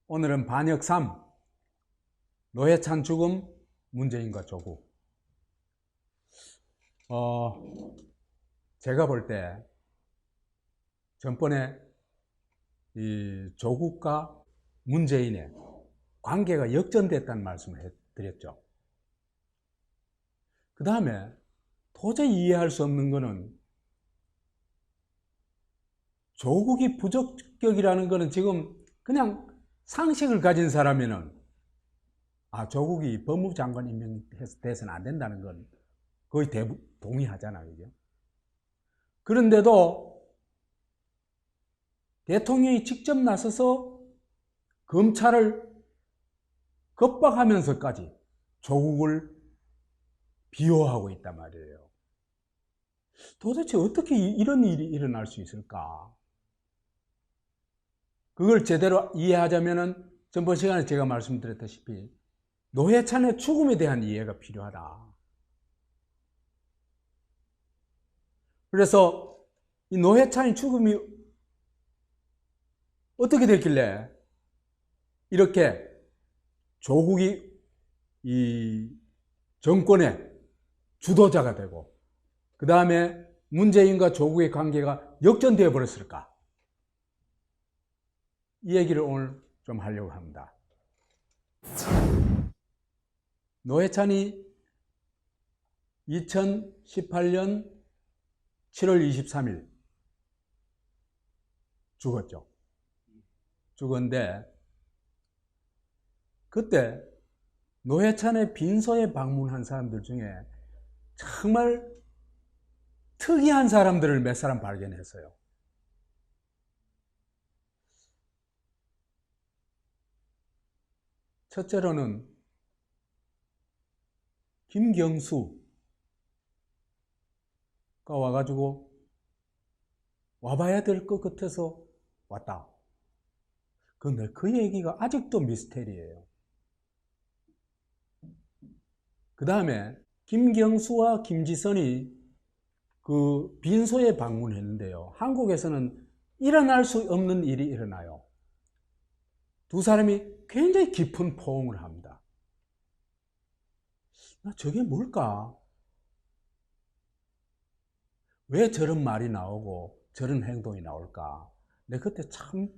오늘은 반역 3, 노회찬 죽음, 문재인과 조국. 제가 볼 때 전번에 이 조국과 문재인의 관계가 역전됐다는 말씀을 드렸죠. 그 다음에 도저히 이해할 수 없는 것은 조국이 부적격이라는 것은 지금 그냥 상식을 가진 사람이면 조국이 법무부 장관 임명돼서는 안 된다는 건 거의 동의하잖아요. 그죠? 그런데도 대통령이 직접 나서서 검찰을 겁박하면서까지 조국을 비호하고 있단 말이에요. 도대체 어떻게 이런 일이 일어날 수 있을까? 그걸 제대로 이해하자면은 전번 시간에 제가 말씀드렸다시피 노회찬의 죽음에 대한 이해가 필요하다. 그래서 이 노회찬의 죽음이 어떻게 됐길래 이렇게 조국이 이 정권의 주도자가 되고 그 다음에 문재인과 조국의 관계가 역전되어 버렸을까? 이 얘기를 오늘 좀 하려고 합니다. 노회찬이 2018년 7월 23일 죽었죠. 죽었는데 그때 노회찬의 빈소에 방문한 사람들 중에 정말 특이한 사람들을 몇 사람 발견했어요. 첫째로는 김경수가 와가지고 와봐야 될 것 같아서 왔다. 근데 그 얘기가 아직도 미스테리예요. 그 다음에 김경수와 김지선이 그 빈소에 방문했는데요. 한국에서는 일어날 수 없는 일이 일어나요. 두 사람이 굉장히 깊은 포옹을 합니다. 저게 뭘까? 왜 저런 말이 나오고 저런 행동이 나올까? 내가 그때 참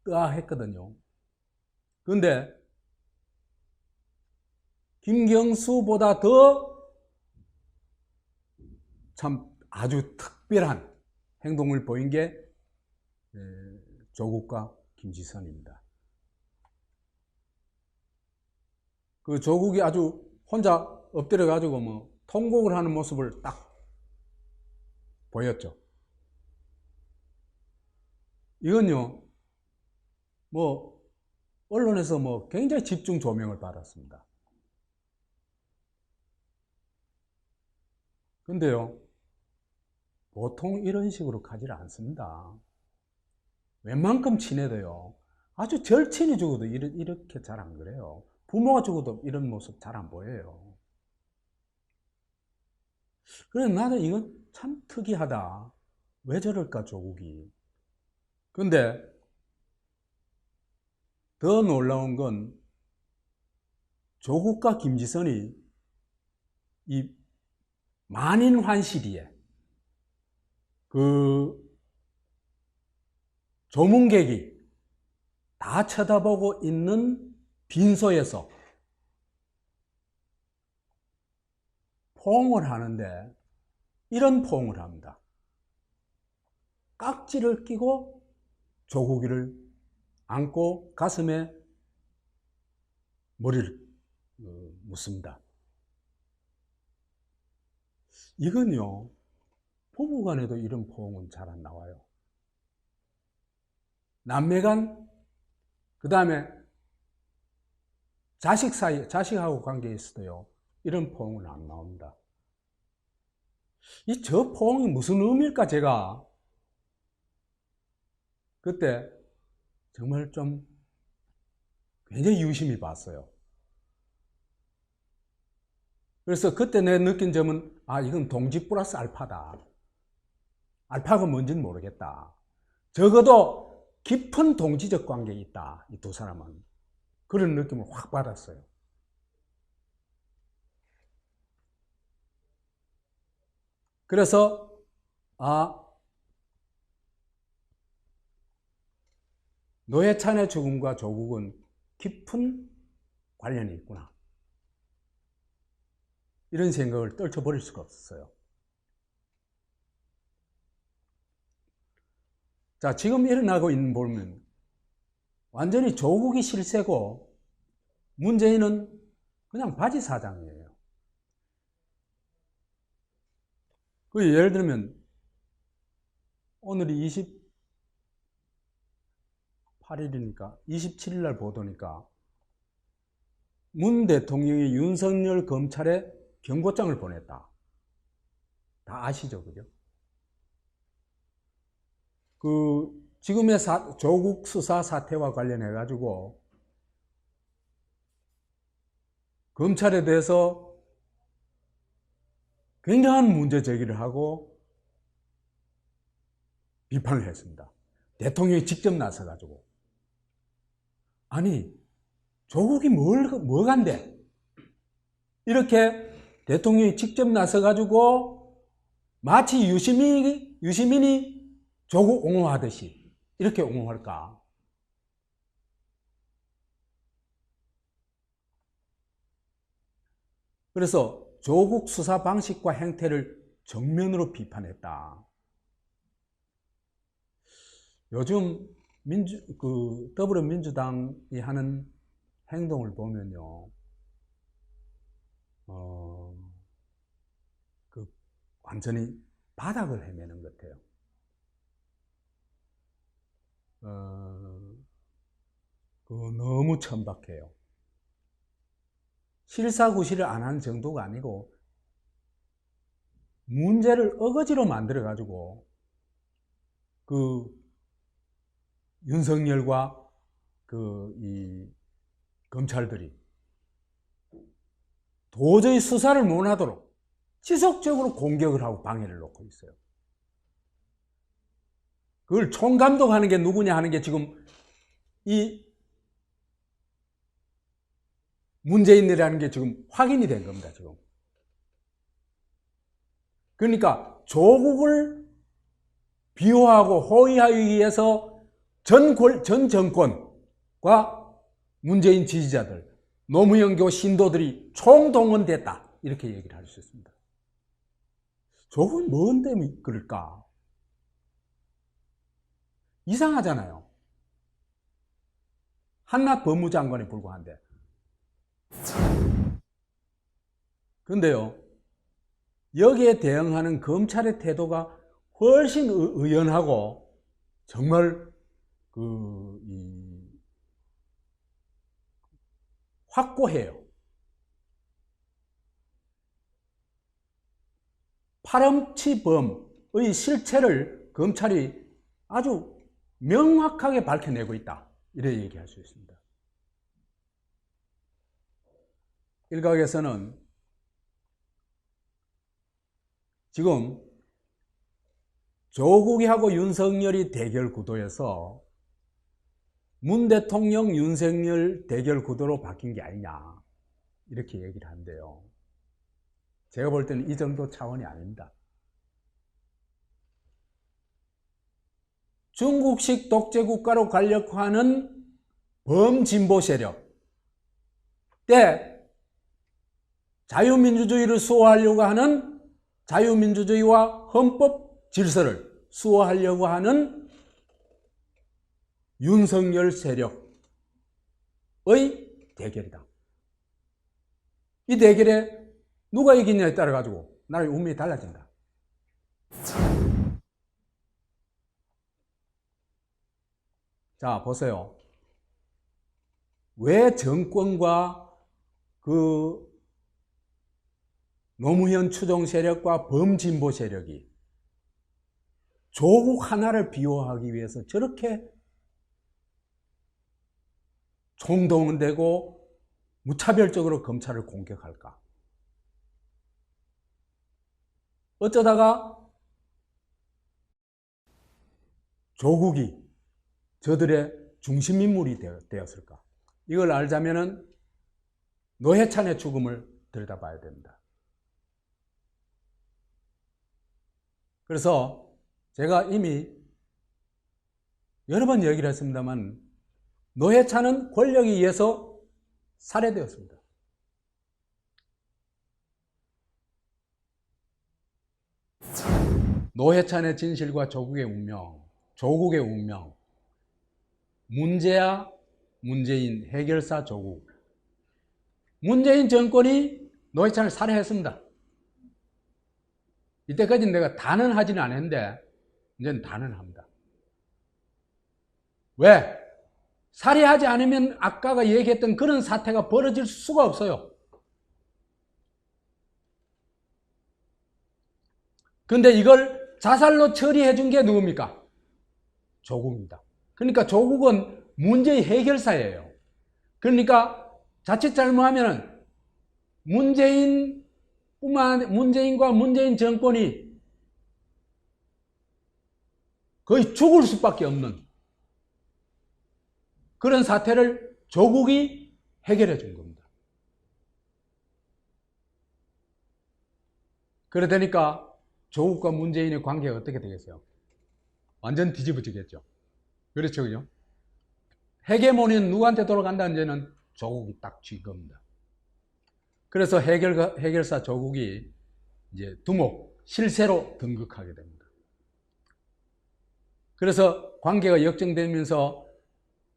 뜨아했거든요. 그런데 김경수보다 더 참 아주 특별한 행동을 보인 게 조국과 김지선입니다. 그 조국이 아주 혼자 엎드려 가지고 뭐 통곡을 하는 모습을 딱 보였죠. 이건요, 뭐 언론에서 뭐 굉장히 집중 조명을 받았습니다. 근데요, 보통 이런 식으로 가지 않습니다. 웬만큼 친해도요, 아주 절친이 죽어도 이렇게 잘 안 그래요. 부모가 죽어도 이런 모습 잘 안 보여요. 그래서 나는 이건 참 특이하다. 왜 저럴까, 조국이. 근데 더 놀라운 건 조국과 김지선이 이 만인환시리에 그 조문객이 다 쳐다보고 있는 빈소에서 포옹을 하는데 이런 포옹을 합니다. 깍지를 끼고 조국이를 안고 가슴에 머리를 묻습니다. 이건요, 부부간에도 이런 포옹은 잘 안 나와요. 남매간, 그 다음에 자식 사이, 자식하고 관계에 있어도요, 이런 포옹은 안 나옵니다. 저 포옹이 무슨 의미일까, 제가 그때 정말 좀 굉장히 유심히 봤어요. 그래서 그때 내가 느낀 점은 이건 동지 플러스 알파다. 알파가 뭔지는 모르겠다. 적어도 깊은 동지적 관계에 있다. 이 두 사람은. 그런 느낌을 확 받았어요. 그래서 노회찬의 죽음과 조국은 깊은 관련이 있구나. 이런 생각을 떨쳐버릴 수가 없었어요. 자, 지금 일어나고 있는 보면 완전히 조국이 실세고 문재인은 그냥 바지 사장이에요. 그 예를 들면 오늘이 28일이니까 27일 날 보도니까 문 대통령이 윤석열 검찰에 경고장을 보냈다. 다 아시죠, 그죠? 지금의 조국 수사 사태와 관련해 가지고 검찰에 대해서 굉장한 문제 제기를 하고 비판을 했습니다. 대통령이 직접 나서 가지고 아니 조국이 뭐 간대? 이렇게 대통령이 직접 나서 가지고 마치 유시민이 조국 옹호하듯이 이렇게 옹호할까? 그래서 조국 수사 방식과 행태를 정면으로 비판했다. 요즘 더불어민주당이 하는 행동을 보면요, 완전히 바닥을 헤매는 것 같아요. 너무 천박해요. 실사구실을 안 하는 정도가 아니고 문제를 어거지로 만들어 가지고 윤석열과 이 검찰들이 도저히 수사를 못하도록 지속적으로 공격을 하고 방해를 놓고 있어요. 그걸 총감독하는 게 누구냐 하는 게 지금 이 문재인이라는 게 지금 확인이 된 겁니다, 지금. 그러니까 조국을 비호하고 호위하기 위해서 전 정권과 문재인 지지자들, 노무현교 신도들이 총동원됐다. 이렇게 얘기를 할 수 있습니다. 조국이 뭔데 그럴까? 이상하잖아요. 한낱 법무장관이 불과한데. 그런데요, 여기에 대응하는 검찰의 태도가 훨씬 의연하고 정말 확고해요. 파렴치범의 실체를 검찰이 아주 명확하게 밝혀내고 있다. 이렇게 얘기할 수 있습니다. 일각에서는 지금 조국이하고 윤석열이 대결 구도에서 문 대통령, 윤석열 대결 구도로 바뀐 게 아니냐 이렇게 얘기를 한대요. 제가 볼 때는 이 정도 차원이 아닙니다. 중국식 독재국가로 가려고 하는 범진보 세력 때 자유민주주의를 수호하려고 하는 자유민주주의와 헌법 질서를 수호하려고 하는 윤석열 세력의 대결이다. 이 대결에 누가 이기냐에 따라 가지고 나라의 운명이 달라진다. 자, 보세요. 왜 정권과 노무현 추종 세력과 범진보 세력이 조국 하나를 비호하기 위해서 저렇게 총동원되고 무차별적으로 검찰을 공격할까? 어쩌다가 조국이 저들의 중심인물이 되었을까? 이걸 알자면은 노회찬의 죽음을 들여다봐야 됩니다. 그래서 제가 이미 여러 번 얘기를 했습니다만 노회찬은 권력에 의해서 살해되었습니다. 노회찬의 진실과 조국의 운명, 문제야 문재인 해결사 조국. 문재인 정권이 노회찬을 살해했습니다. 이때까지는 내가 단언하지는 않았는데 이제는 단언합니다. 왜? 살해하지 않으면 아까가 얘기했던 그런 사태가 벌어질 수가 없어요. 근데 이걸 자살로 처리해 준 게 누굽니까? 조국입니다. 그러니까 조국은 문제의 해결사예요. 그러니까 자칫 잘못하면 문재인과 문재인 정권이 거의 죽을 수밖에 없는 그런 사태를 조국이 해결해 준 겁니다. 그러다니까 조국과 문재인의 관계가 어떻게 되겠어요? 완전 뒤집어지겠죠. 그렇죠, 그죠? 헤게모니는 누구한테 돌아간다는 데는 조국이 딱 쥐은 겁니다. 그래서 해결사 조국이 이제 두목, 실세로 등극하게 됩니다. 그래서 관계가 역정되면서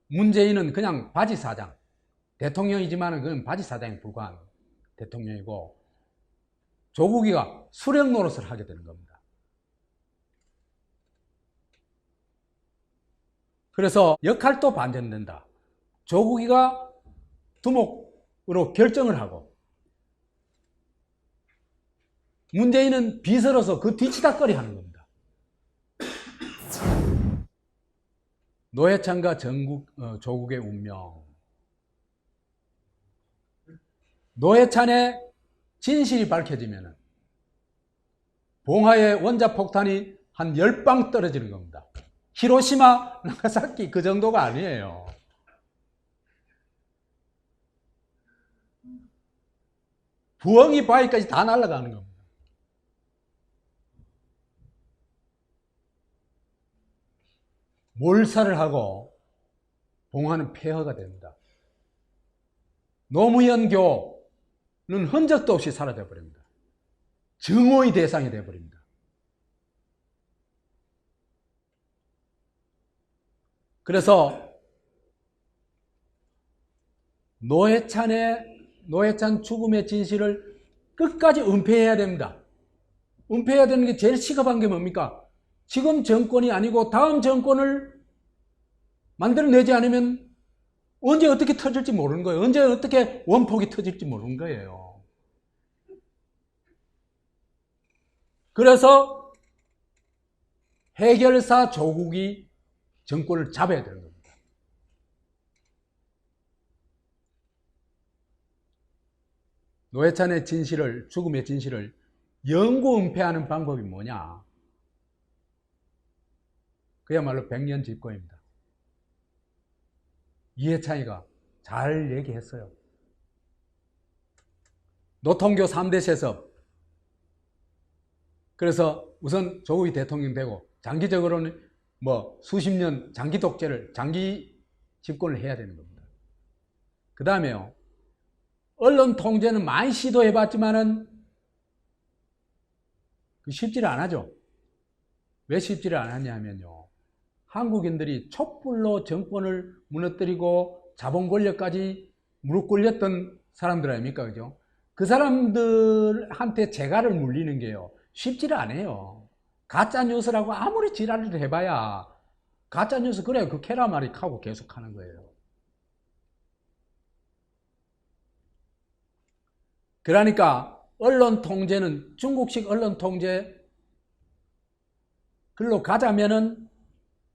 문재인은 그냥 바지사장, 대통령이지만 그건 바지사장에 불과한 대통령이고 조국이가 수령 노릇을 하게 되는 겁니다. 그래서 역할도 반전된다. 조국이가 두목으로 결정을 하고 문재인은 비서로서 그 뒤치다거리 하는 겁니다. 노회찬과 조국의 운명. 노회찬의 진실이 밝혀지면 봉화의 원자폭탄이 한 10방 떨어지는 겁니다. 히로시마, 나가사키 그 정도가 아니에요. 부엉이 바위까지 다 날아가는 겁니다. 몰살을 하고 봉화는 폐허가 됩니다. 노무현교는 흔적도 없이 사라져 버립니다. 증오의 대상이 되어버립니다. 그래서 노회찬 죽음의 진실을 끝까지 은폐해야 됩니다. 은폐해야 되는 게 제일 시급한 게 뭡니까? 지금 정권이 아니고 다음 정권을 만들어내지 않으면 언제 어떻게 터질지 모르는 거예요. 언제 어떻게 원폭이 터질지 모르는 거예요. 그래서 해결사 조국이 정권을 잡아야 되는 겁니다. 노회찬의 죽음의 진실을 영구 은폐하는 방법이 뭐냐? 그야말로 100년 집권입니다. 이해찬이가 잘 얘기했어요. 노통교 3대 세습. 그래서 우선 조국이 대통령 되고 장기적으로는 수십 년 장기 독재를, 장기 집권을 해야 되는 겁니다. 그 다음에요. 언론 통제는 많이 시도해봤지만은 쉽지를 않아죠. 왜 쉽지를 않았냐면요. 한국인들이 촛불로 정권을 무너뜨리고 자본 권력까지 무릎 꿇렸던 사람들 아닙니까? 그죠? 그 사람들한테 재갈을 물리는 게요. 쉽지를 않아요. 가짜뉴스라고 아무리 지랄을 해봐야 가짜뉴스 그래 그 캐라마리 하고 계속 하는 거예요. 그러니까 언론 통제는 중국식 언론 통제 글로 가자면은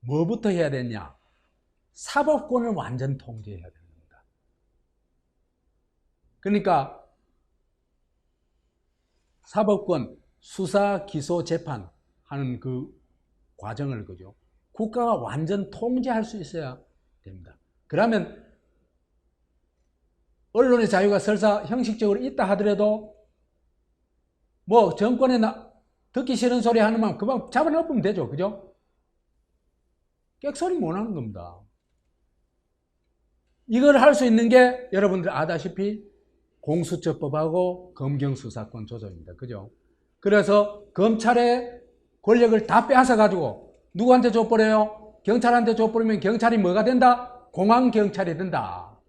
뭐부터 해야 되냐? 사법권을 완전 통제해야 됩니다. 그러니까 사법권 수사, 기소, 재판 하는 그 과정을 그죠? 국가가 완전 통제할 수 있어야 됩니다. 그러면 언론의 자유가 설사 형식적으로 있다 하더라도 뭐 정권에 듣기 싫은 소리 하는 만 그만 잡아넣으면 되죠. 그죠? 객소리 못 하는 겁니다. 이걸 할 수 있는 게 여러분들 아다시피 공수처법하고 검경수사권 조정입니다. 그죠? 그래서 검찰의 권력을 다 빼앗아 가지고 누구한테 줘버려요? 경찰한테 줘버리면 경찰이 뭐가 된다? 공안경찰이 된다.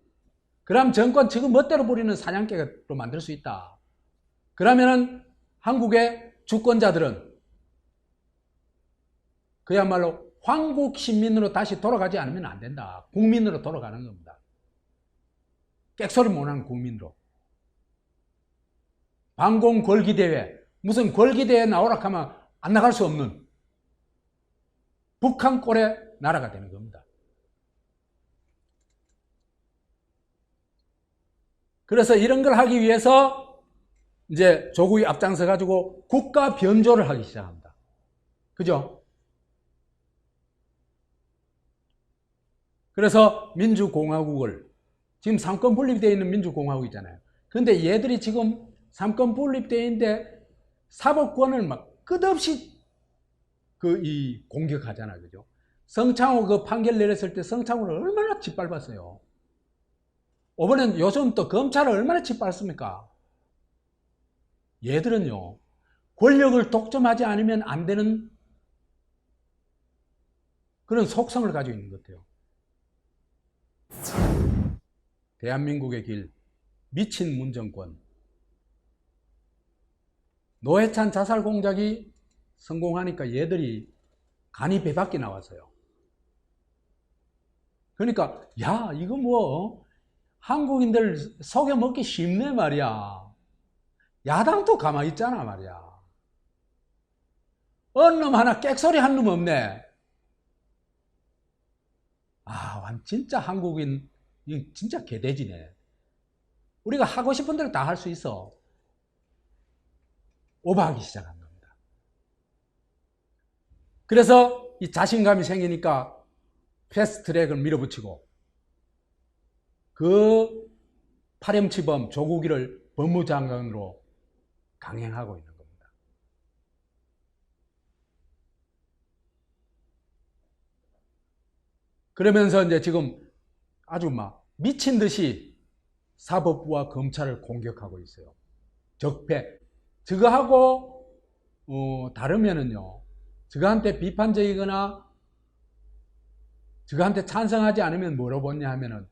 그럼 정권 지금 멋대로 부리는 사냥개로 만들 수 있다. 그러면은 한국의 주권자들은 그야말로 황국 신민으로 다시 돌아가지 않으면 안 된다. 국민으로 돌아가는 겁니다. 객소리 못하는 국민으로. 방공 걸기대회, 무슨 걸기대회 나오라 하면 안 나갈 수 없는 북한 꼴의 나라가 되는 겁니다. 그래서 이런 걸 하기 위해서 이제 조국이 앞장서 가지고 국가 변조를 하기 시작합니다. 그죠? 그래서 민주공화국을 지금 삼권 분립되어 있는 민주공화국이잖아요. 그런데 얘들이 지금 삼권 분립되어 있는데 사법권을 막 끝없이 공격하잖아. 그죠? 성창호 그 판결 내렸을 때 성창호를 얼마나 짓밟았어요. 이번엔 요즘 또 검찰을 얼마나 짓밟습니까? 얘들은요, 권력을 독점하지 않으면 안 되는 그런 속성을 가지고 있는 것 같아요. 대한민국의 길, 미친 문정권. 노회찬 자살 공작이 성공하니까 얘들이 간이 배밖에 나왔어요. 그러니까 야 이거 뭐 한국인들 속여 먹기 쉽네 말이야. 야당도 가만히 있잖아 말이야. 어느 놈 하나 객소리 한 놈 없네. 진짜 한국인 진짜 개돼지네. 우리가 하고 싶은 대로 다 할 수 있어. 오버하기 시작한 겁니다. 그래서 이 자신감이 생기니까 패스트트랙을 밀어붙이고 그 파렴치범 조국이를 법무장관으로 강행하고 있는 겁니다. 그러면서 이제 지금 아주 막 미친 듯이 사법부와 검찰을 공격하고 있어요. 적폐. 저거하고 다르면은요, 저거한테 비판적이거나 저거한테 찬성하지 않으면 뭐로 보냐 하면은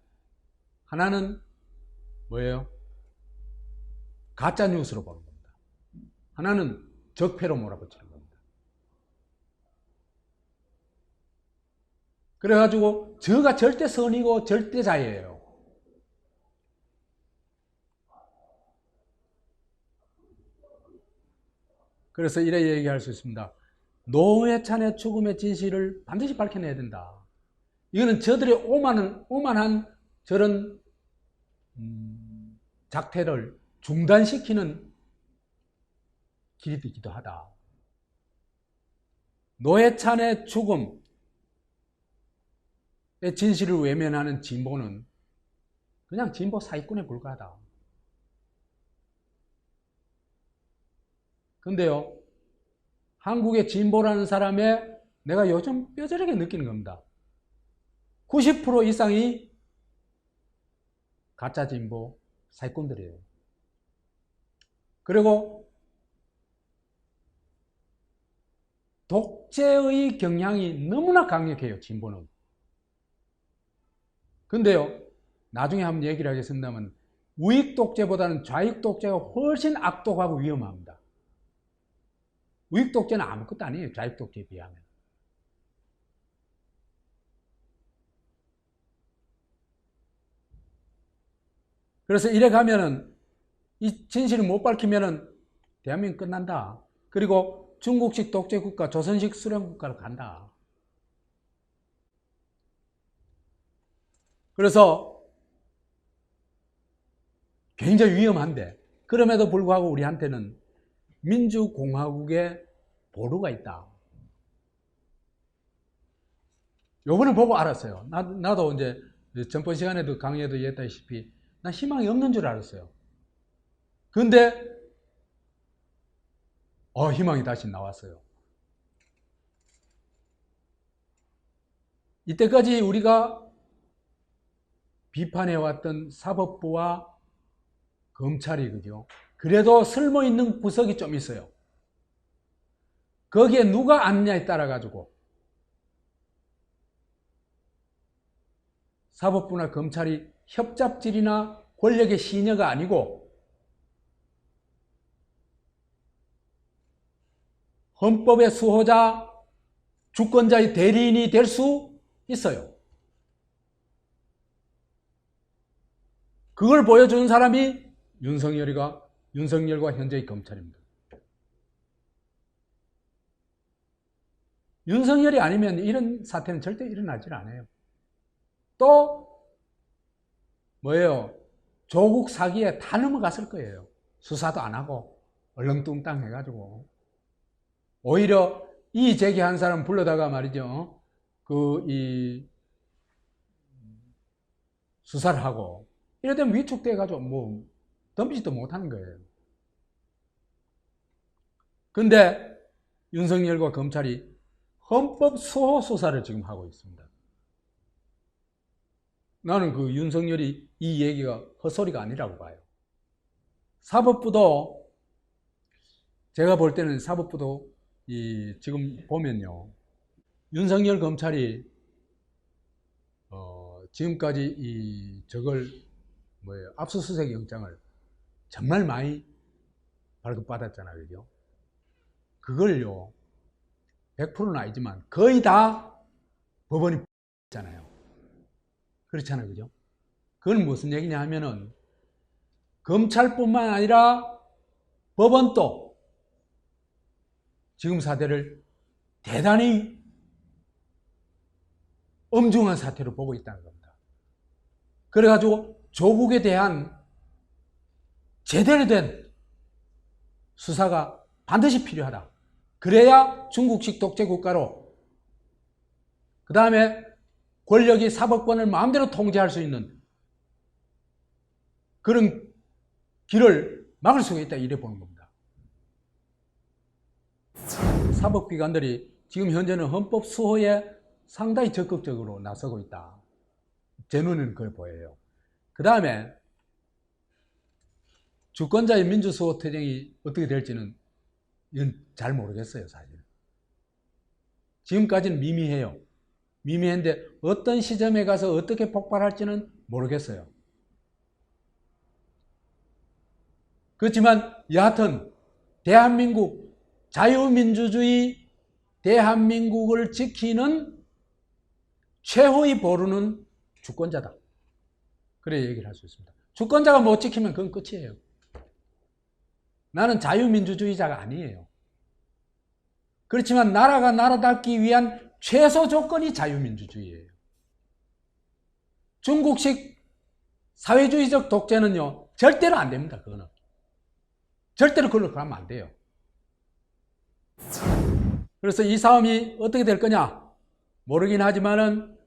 하나는 뭐예요? 가짜 뉴스로 보는 겁니다. 하나는 적폐로 몰아붙이는 겁니다. 그래가지고 저가 절대 선이고 절대 자예요. 그래서 이래 얘기할 수 있습니다. 노회찬의 죽음의 진실을 반드시 밝혀내야 된다. 이거는 저들의 오만한 저런 작태를 중단시키는 길이 되기도 하다. 노회찬의 죽음의 진실을 외면하는 진보는 그냥 진보 사기꾼에 불과하다. 근데요, 한국의 진보라는 사람의 내가 요즘 뼈저리게 느끼는 겁니다. 90% 이상이 가짜 진보 사기꾼들이에요. 그리고 독재의 경향이 너무나 강력해요, 진보는. 근데요, 나중에 한번 얘기를 하겠습니다만 우익 독재보다는 좌익 독재가 훨씬 악독하고 위험합니다. 우익 독재는 아무것도 아니에요, 좌익 독재에 비하면. 그래서 이래 가면은 이 진실을 못 밝히면은 대한민국 끝난다. 그리고 중국식 독재국가, 조선식 수령국가로 간다. 그래서 굉장히 위험한데 그럼에도 불구하고 우리한테는 민주공화국의 보루가 있다. 요번에 보고 알았어요. 나도 이제 전번 시간에도 강의에도 얘기했다시피 나 희망이 없는 줄 알았어요. 근데 희망이 다시 나왔어요. 이때까지 우리가 비판해왔던 사법부와 검찰이, 그죠? 그래도 쓸모있는 구석이 좀 있어요. 거기에 누가 앉냐에 따라가지고 사법부나 검찰이 협잡질이나 권력의 시녀가 아니고 헌법의 수호자, 주권자의 대리인이 될 수 있어요. 그걸 보여주는 사람이 윤석열과 현재의 검찰입니다. 윤석열이 아니면 이런 사태는 절대 일어나질 않아요. 또 뭐예요? 조국 사기에 다 넘어갔을 거예요. 수사도 안 하고 얼렁뚱땅 해가지고 오히려 이 제기한 사람 불러다가 말이죠, 수사를 하고 이러면 위축돼가지고 뭐 덤비지도 못하는 거예요. 근데 윤석열과 검찰이 헌법 수호 수사를 지금 하고 있습니다. 나는 그 윤석열이 이 얘기가 헛소리가 아니라고 봐요. 사법부도 제가 볼 때는 사법부도 지금 보면요, 윤석열 검찰이 지금까지 압수수색 영장을 정말 많이 발급받았잖아요, 그죠? 그걸요 100%는 아니지만 거의 다 법원이 잖아요. 그렇잖아요, 그죠? 그건 무슨 얘기냐 하면은 검찰뿐만 아니라 법원도 지금 사태를 대단히 엄중한 사태로 보고 있다는 겁니다. 그래가지고 조국에 대한 제대로 된 수사가 반드시 필요하다. 그래야 중국식 독재 국가로, 그 다음에 권력이 사법권을 마음대로 통제할 수 있는 그런 길을 막을 수가 있다, 이래 보는 겁니다. 사법기관들이 지금 현재는 헌법 수호에 상당히 적극적으로 나서고 있다. 제 눈에는 그걸 보여요. 그 다음에 주권자의 민주수호 태정이 어떻게 될지는 이건 잘 모르겠어요, 사실. 지금까지는 미미해요. 미미한데 어떤 시점에 가서 어떻게 폭발할지는 모르겠어요. 그렇지만 여하튼 대한민국 자유민주주의 대한민국을 지키는 최후의 보루는 주권자다. 그래 얘기를 할 수 있습니다. 주권자가 못 지키면 그건 끝이에요. 나는 자유민주주의자가 아니에요. 그렇지만 나라가 나라답기 위한 최소 조건이 자유민주주의예요. 중국식 사회주의적 독재는요 절대로 안 됩니다. 그거는 절대로 그걸로 가면 안 돼요. 그래서 이 싸움이 어떻게 될 거냐 모르긴 하지만은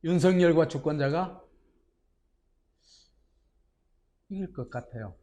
윤석열과 주권자가 이길 것 같아요.